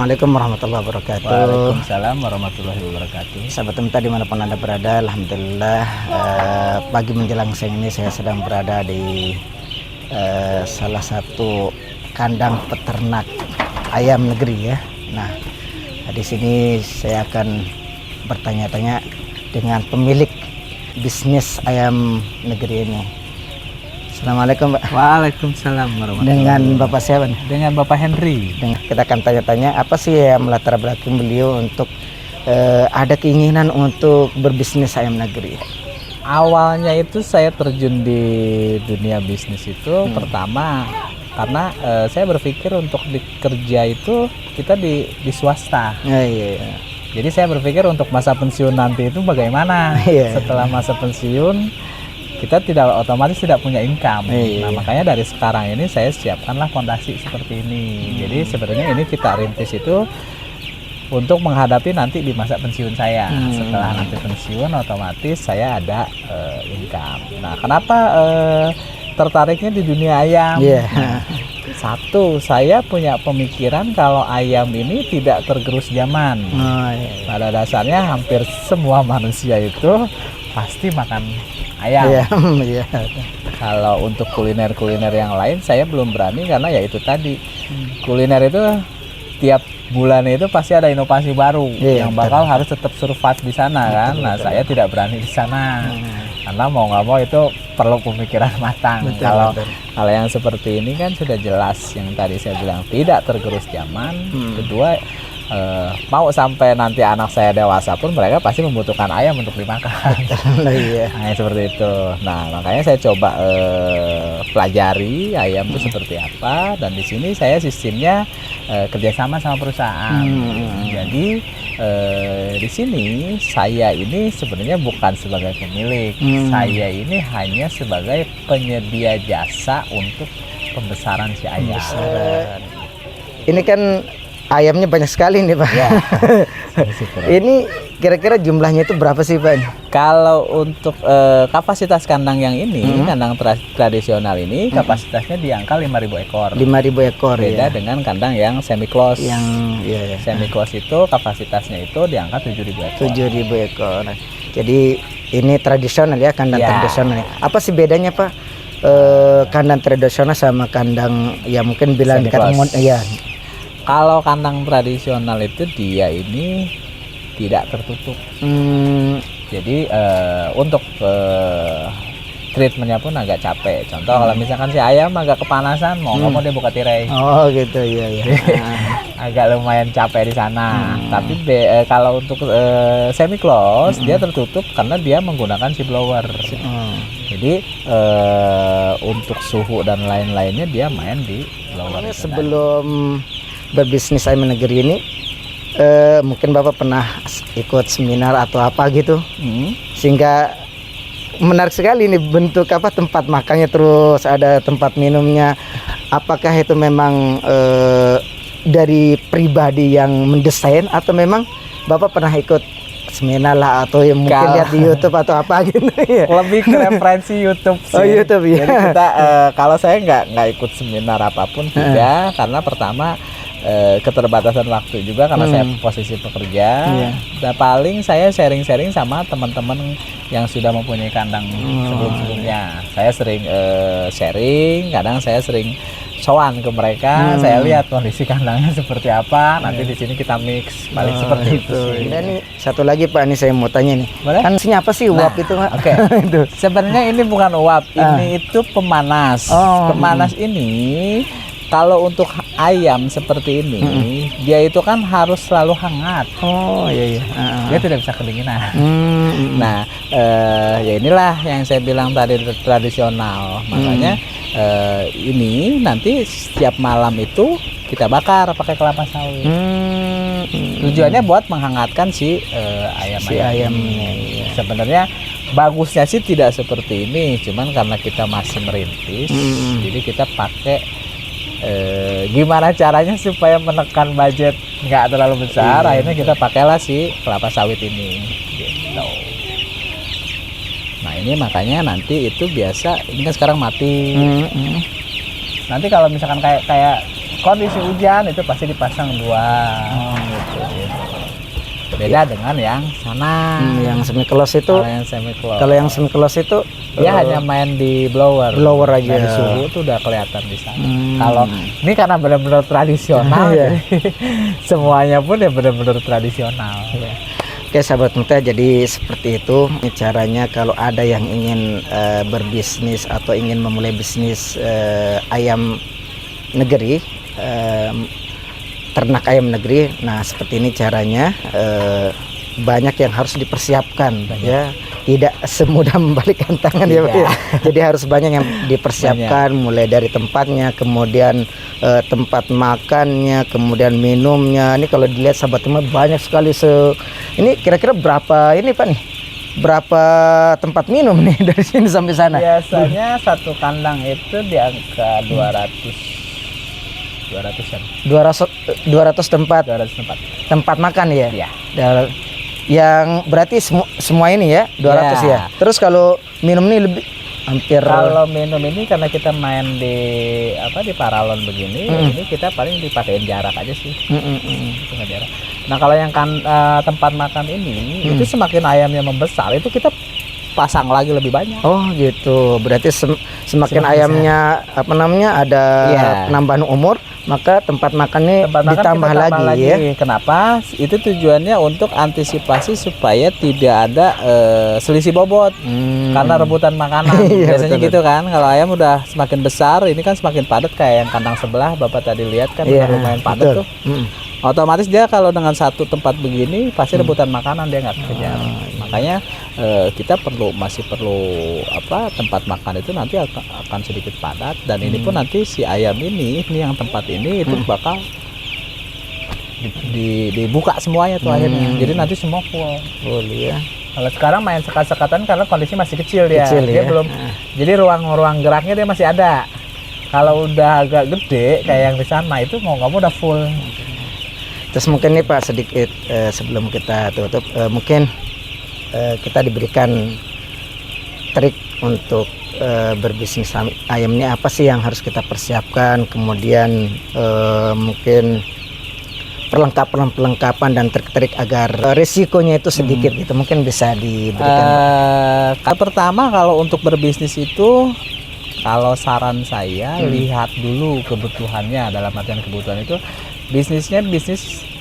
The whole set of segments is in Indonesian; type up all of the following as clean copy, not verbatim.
Assalamualaikum warahmatullahi wabarakatuh. Waalaikumsalam warahmatullahi wabarakatuh. Sahabat Unta dimanapun Anda berada, Alhamdulillah pagi menjelang siang ini saya sedang berada di salah satu kandang peternak ayam negeri ya. Nah, di sini saya akan bertanya-tanya dengan pemilik bisnis ayam negeri ini. Assalamualaikum, Pak. Waalaikumsalam warahmatullahi Dengan Bapak siapa nih? Dengan Bapak Henry. Kita akan tanya-tanya apa sih yang melatar belakang beliau untuk ada keinginan untuk berbisnis ayam negeri. Awalnya itu saya terjun di dunia bisnis itu pertama karena saya berpikir untuk bekerja itu kita di swasta. Iya. Jadi saya berpikir untuk masa pensiun nanti itu bagaimana. Setelah masa pensiun kita otomatis tidak punya income. Nah, makanya dari sekarang ini saya siapkanlah fondasi seperti ini. Jadi sebenarnya ini kita rintis itu untuk menghadapi nanti di masa pensiun saya. Setelah nanti pensiun otomatis saya ada income. Nah, kenapa tertariknya di dunia ayam? Satu, saya punya pemikiran kalau ayam ini tidak tergerus zaman. Pada dasarnya hampir semua manusia itu pasti makan ayam. Kalau untuk kuliner yang lain saya belum berani karena ya itu tadi kuliner itu tiap bulan itu pasti ada inovasi baru yang bakal harus tetap survive di sana kan. Nah, saya tidak berani di sana karena mau nggak mau itu perlu pemikiran matang. Kalau yang seperti ini kan sudah jelas yang tadi saya bilang tidak tergerus zaman. Kedua, mau sampai nanti anak saya dewasa pun mereka pasti membutuhkan ayam untuk dimakan. Nah, seperti itu. Nah, makanya saya coba pelajari ayam itu seperti apa, dan di sini saya sistemnya kerjasama sama perusahaan. Jadi di sini saya ini sebenarnya bukan sebagai pemilik, saya ini hanya sebagai penyedia jasa untuk pembesaran si ayam. Ini kan ayamnya banyak sekali nih, Pak. Ini kira-kira jumlahnya itu berapa sih, Pak? Kalau untuk kapasitas kandang yang ini, kandang tradisional ini kapasitasnya di angka 5.000 ekor. 5.000 ekor. Beda dengan kandang yang semi close. Yang semi close itu kapasitasnya itu di angka 7.000 ekor. 7.000 ekor. Jadi ini tradisional ya, kandang tradisional. Apa sih bedanya, Pak? Kandang tradisional sama kandang ya mungkin bilang dikatakan Kalau kandang tradisional itu dia ini tidak tertutup. Jadi untuk treatmentnya pun agak capek. Contoh kalau misalkan si ayam agak kepanasan, mau nggak mau dia buka tirai. Oh gitu, iya. Agak lumayan capek di sana. Tapi kalau untuk semi close dia tertutup karena dia menggunakan si blower. Jadi untuk suhu dan lain-lainnya dia main di blower. Sebelum berbisnis ayam negeri ini mungkin Bapak pernah ikut seminar atau apa gitu, sehingga menarik sekali ini bentuk apa tempat makannya, terus ada tempat minumnya. Apakah itu memang dari pribadi yang mendesain atau memang Bapak pernah ikut seminar lah, atau yang mungkin lihat di YouTube atau apa gitu? Lebih ke referensi YouTube sih. Oh, YouTube ya. Jadi kita kalau saya nggak ikut seminar apapun tidak, karena pertama keterbatasan waktu juga karena saya posisi pekerja. Dan paling saya sharing-sharing sama teman-teman yang sudah mempunyai kandang sebelum-sebelumnya. Saya sering sharing, kadang saya sering sowan ke mereka, saya lihat kondisi kandangnya seperti apa. Nanti di sini kita mix, paling seperti itu sih. Dan ini satu lagi, Pak, ini saya mau tanya nih. Boleh? Kan apa sih uap itu, Pak? Oke. Sebenarnya ini bukan uap, ini itu pemanas. Pemanas ini kalau untuk ayam seperti ini, dia itu kan harus selalu hangat. Dia tidak bisa kedinginan. Nah, ya inilah yang saya bilang tadi tradisional. Makanya ini nanti setiap malam itu kita bakar pakai kelapa sawit. Tujuannya buat menghangatkan si ayam. Sebenarnya bagusnya sih tidak seperti ini, cuman karena kita masih merintis, jadi kita pakai gimana caranya supaya menekan budget nggak terlalu besar. Akhirnya kita pakailah si kelapa sawit ini gitu. Nah, ini makanya nanti itu biasa, ini kan sekarang mati. Nanti kalau misalkan kayak kondisi hujan itu pasti dipasang 2 gitu. Beda dengan yang sana. Yang semi close itu, Kalau yang semi close itu dia hanya main di blower aja. Dari suhu tuh udah kelihatan di sana. Kalau ini karena benar-benar tradisional, Iya. semuanya pun ya benar-benar tradisional. Oke sahabat muda, jadi seperti itu caranya kalau ada yang ingin berbisnis atau ingin memulai bisnis ayam negeri, ternak ayam negeri. Nah seperti ini caranya, banyak yang harus dipersiapkan ya, tidak semudah membalikkan tangan ya Pak ya. Jadi harus banyak yang dipersiapkan, mulai dari tempatnya, kemudian tempat makannya, kemudian minumnya. Ini kalau dilihat sahabat teman banyak sekali. Ini kira-kira berapa ini Pak nih? Berapa tempat minum nih dari sini sampai sana? Biasanya satu kandang itu di angka 200 tempat tempat makan ya. Iya. Yang berarti semua ini ya 200 ya. Terus kalau minum nih lebih hampir. Kalau minum ini karena kita main di paralon begini, ini kita paling dipakein jarak aja sih. Itu nggak jarak. Nah kalau yang tempat makan ini itu semakin ayamnya membesar itu kita pasang lagi lebih banyak. Oh gitu. Berarti semakin ayamnya ada penambahan umur, maka tempat makannya ditambah lagi ya. Kenapa? Itu tujuannya untuk antisipasi supaya tidak ada selisih bobot karena rebutan makanan. Biasanya betul, gitu kan. Kalau ayam udah semakin besar, ini kan semakin padat kayak yang kandang sebelah Bapak tadi lihat kan udah lumayan padat tuh. Otomatis dia kalau dengan satu tempat begini pasti rebutan makanan, dia nggak kejar. Makanya kita masih perlu tempat makan itu nanti akan sedikit padat, dan ini pun nanti si ayam ini yang tempat ini itu bakal dibuka semuanya tuh akhirnya. Jadi nanti semua full. Ya. Kalau sekarang main sekat-sekatan karena kondisi masih kecil dia ya? Belum. Jadi ruang geraknya dia masih ada. Kalau udah agak gede kayak yang di sana itu mau nggak mau udah full. Terus mungkin nih Pak sedikit sebelum kita tutup, mungkin kita diberikan trik untuk berbisnis ayam ini, apa sih yang harus kita persiapkan, kemudian mungkin perlengkapan dan trik-trik agar risikonya itu sedikit gitu, mungkin bisa diberikan. Pertama kalau untuk berbisnis itu, kalau saran saya lihat dulu kebutuhannya. Dalam artian kebutuhan itu bisnis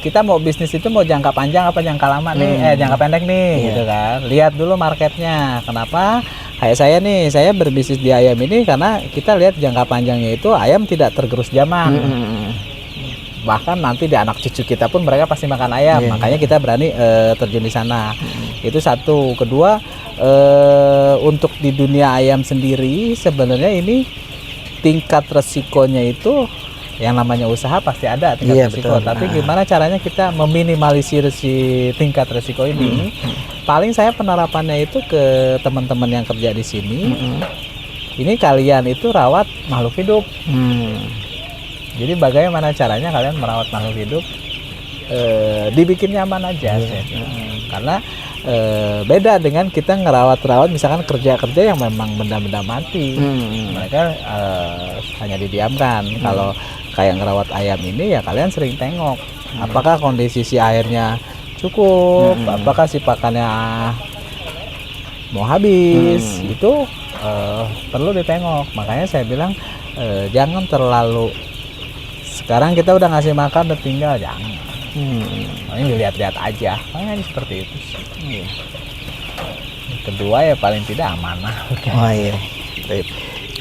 kita mau bisnis itu mau jangka panjang apa jangka lama nih, jangka pendek nih gitu kan. Lihat dulu marketnya. Kenapa? Kayak saya nih, saya berbisnis di ayam ini karena kita lihat jangka panjangnya itu ayam tidak tergerus zaman. Bahkan nanti di anak cucu kita pun mereka pasti makan ayam. Makanya kita berani terjun di sana. Itu satu. Kedua, untuk di dunia ayam sendiri sebenarnya ini tingkat resikonya itu, yang namanya usaha pasti ada tingkat resiko. Betul. Tapi gimana caranya kita meminimalisir si tingkat resiko ini? Paling saya penerapannya itu ke teman-teman yang kerja di sini. Ini kalian itu rawat makhluk hidup. Jadi bagaimana caranya kalian merawat makhluk hidup? Dibikin nyaman aja. Karena beda dengan kita ngerawat misalkan kerja yang memang benda-benda mati. Mereka hanya didiamkan. Kalau kayak ngerawat ayam ini ya kalian sering tengok apakah kondisi si airnya cukup, apakah si pakannya mau habis. Itu perlu ditengok. Makanya saya bilang jangan terlalu, sekarang kita udah ngasih makan udah tinggal, jangan. Paling dilihat-lihat aja, paling seperti itu sih. Kedua ya paling tidak amanah.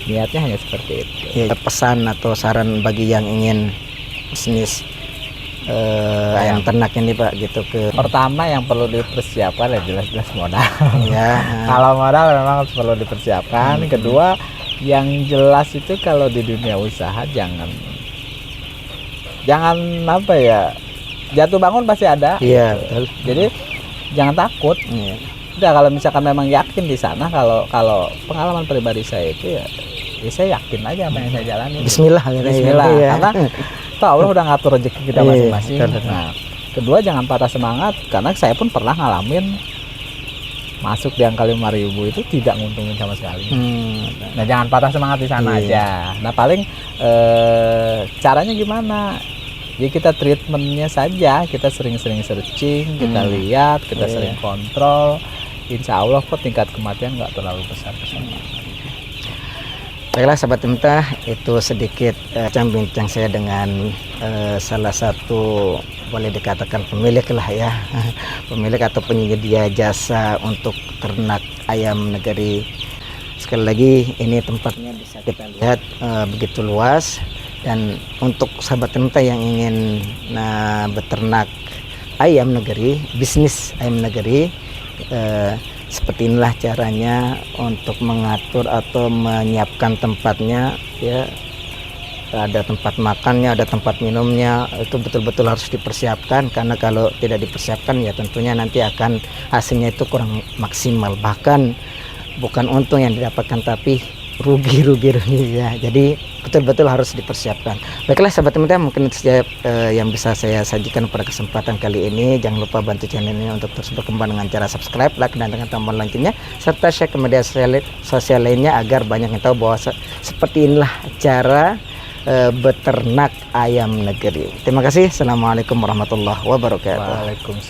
Niatnya hanya seperti itu. Pesan atau saran bagi yang ingin bisnis ayam ternak ini Pak gitu Pertama yang perlu dipersiapkan ya jelas-jelas modal. Kalau modal memang perlu dipersiapkan. Kedua, yang jelas itu kalau di dunia usaha jangan jatuh bangun pasti ada. Jadi jangan takut. Udah, kalau misalkan memang yakin di sana, kalau pengalaman pribadi saya itu ya saya yakin aja apa yang saya jalani. Bismillah. Karena Allah udah ngatur rezeki kita masing-masing. Nah, kedua jangan patah semangat, karena saya pun pernah ngalamin masuk di angka 5.000 itu tidak nguntungin sama sekali. Nah, jangan patah semangat di sana aja. Nah, paling caranya gimana? Ya kita treatmentnya saja, kita sering-sering searching, kita lihat, kita sering kontrol. Insya Allah kok tingkat kematian nggak terlalu besar-besar. Baiklah sahabat Timtah, itu sedikit bincang saya dengan salah satu boleh dikatakan pemilik lah ya, pemilik atau penyedia jasa untuk ternak ayam negeri. Sekali lagi ini tempatnya bisa kita lihat begitu luas, dan untuk sahabat Timtah yang ingin beternak ayam negeri, bisnis ayam negeri, seperti inilah caranya untuk mengatur atau menyiapkan tempatnya ya. Ada tempat makannya, ada tempat minumnya, itu betul-betul harus dipersiapkan, karena kalau tidak dipersiapkan ya tentunya nanti akan hasilnya itu kurang maksimal, bahkan bukan untung yang didapatkan tapi rugi ya. Jadi betul-betul harus dipersiapkan. Baiklah sahabat teman-teman, mungkin saja yang bisa saya sajikan pada kesempatan kali ini. Jangan lupa bantu channel ini untuk terus berkembang dengan cara subscribe, like, dan dengan tombol loncengnya, serta share ke media sosial lainnya agar banyak yang tahu bahwa seperti inilah cara beternak ayam negeri. Terima kasih. Assalamualaikum warahmatullahi wabarakatuh. Waalaikumsalam.